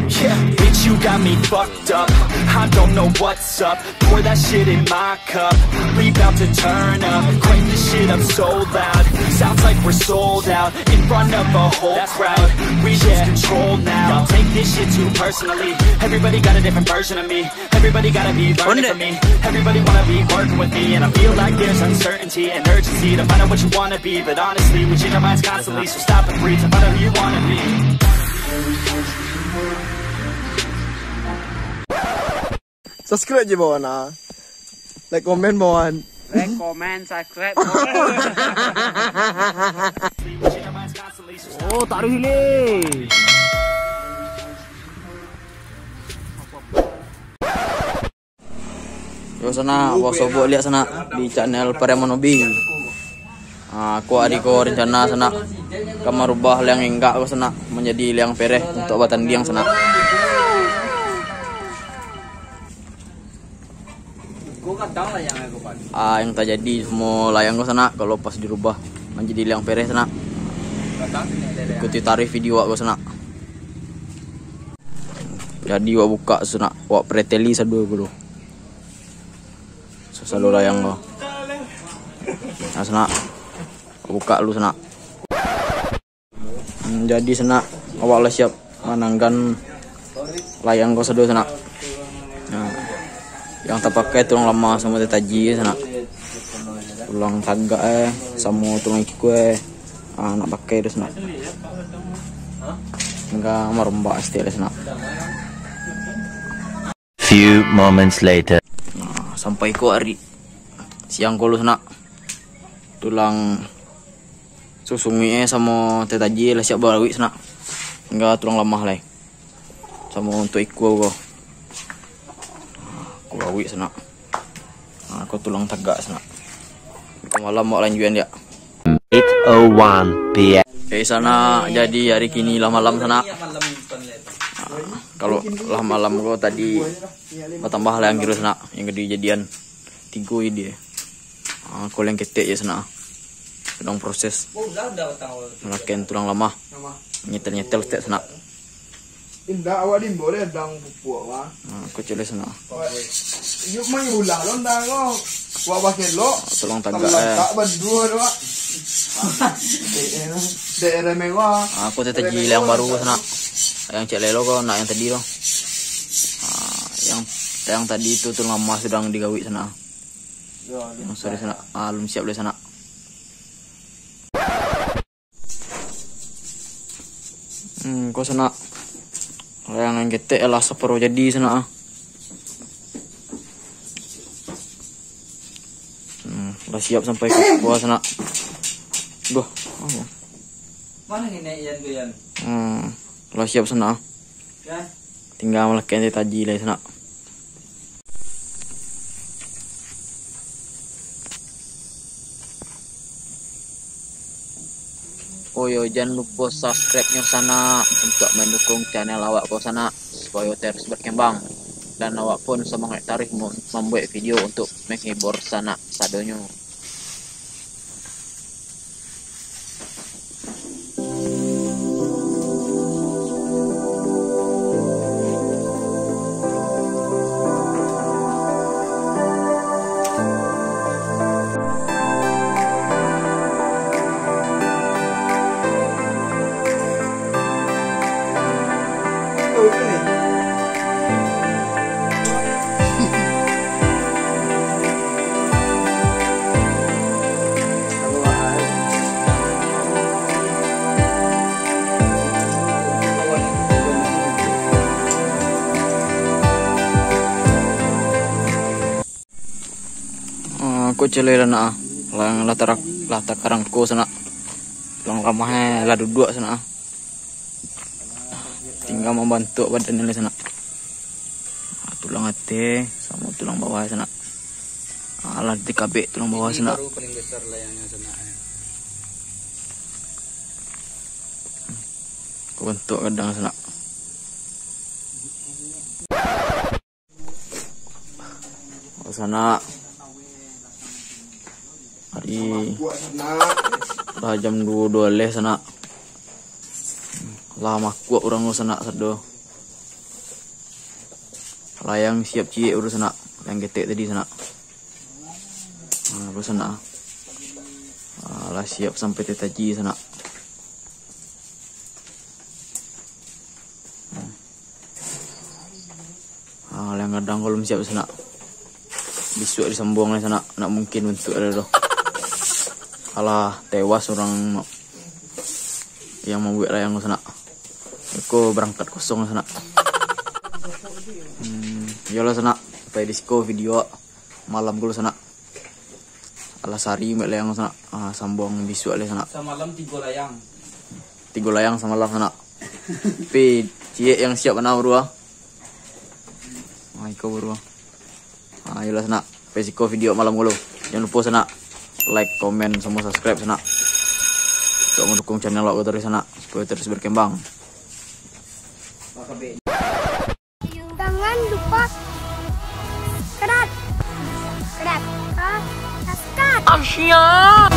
Yeah, bitch, you got me fucked up. I don't know what's up. Pour that shit in my cup. We bout to turn up. Crank this shit up so loud. Sounds like we're sold out in front of a whole crowd. We lose control now. Don't take this shit too personally. Everybody got a different version of me. Everybody gotta be learning from me. Everybody wanna be working with me, and I feel like there's uncertainty and urgency to find out what you wanna be. But honestly, we change our minds constantly, so stop and breathe to find out who you wanna be. Subscribe je bawah na. Like, komen bawah. Like, comment, subscribe. Oh, taruh hile. Yo sana, wasobo lihat sana di channel Paremonobi. Aku adiko rencana sana kamar rubah liang enggak ko sana menjadi liang pereh untuk batan diang sana. Yang tak jadi semua layang ko sana kalau pas dirubah menjadi liang pereh sana. Ikuti tarif video aku sana. Jadi wak buka sana, wak preteli sadu dulu. Selalu layang ko. Nah sana buka lu sana. Jadi sana awak lah siap manangkan layang ko sadu sana. Nah, yang tak pakai tulang lama sama tetaji sana. Tulang tagak sama tulang iku nak pakai tu sana. Enggak merembak istilah sana. Few moments later. Nah, sampai ko hari siang ko lu sana. Tulang susungi sama tetaji lah siap barawi sana. Enggak tulang lemah lah. Sama untuk iku ko. Aku bawi sana. Aku tulang tegak sana. Ke malam mau lanjutan dia. 8:01 PM. Oke sana jadi hari kini lah malam sana. Kalau lah malam ko tadi bertambah lah yang kira sana yang kejadian 3 ini. Aku yang ketek ya sana. Sedang proses melakukan tulang lama nyetel stek sana. Indah awak dim boleh dang pupuk mah. Aku coba sana. Yuk main ulah lo ndang lo. Wak pakai lo. Tulang tagak Tak berdua doa. Daerah mewah. Aku tetaji yang baru sana. Yang cek lelo ko nak yang tadi lo. Yang tadi itu tulang lama sedang digawi sana. Yang sorry sana. Belum siap le sana. Kau sana yang ketek lah sepero jadi sana. Udah siap sampai ke bawah sana. Duh. Mana ini Ian? Udah siap sana. Ya. Tinggal melakukan tetaji lah sana. Oh yo, jangan lupa subscribe-nya sana untuk mendukung channel awak ko sana supaya terus berkembang, dan awak pun semangat tarik membuat video untuk menghibur sana sadonyo. Aku celera na lang latar karangko sana. Lang ramah lah duduk sana. Tinggal membantu badan ini sana. Tulang hati sama tulang bawah sana. Alat DKB tulang bawah sana. Baru paling besar layangnya sana. Aku bentuk kadang sana. Sana hari lah jam 2 leh sana. Lama kuat orang sana sado. Layang siap cie udah sana. Yang getek tadi sana. Udah sana. Lah siap sampai tetaji sana. Yang kadang kalau siap sana. Bisu disambungnya sana. Nak mungkin untuk ada doh. Alah tewas orang yang membuat layang sana. Aku berangkat kosong sana. Yolah sana. Sampai disco video malam gue sana. Alasari mbak layang sana. Sambung bisu ale sana. Semalam 3 layang. 3 layang semalam sana. Tapi cie yang siap mana berdua. Iko berdua. Yolah sana. Pesiko video malam gue. Jangan lupa sana like, komen, semua subscribe sana. Untuk mendukung channel aku terus sana supaya terus berkembang. Jangan lupa subscribe, subscribe, subscribe.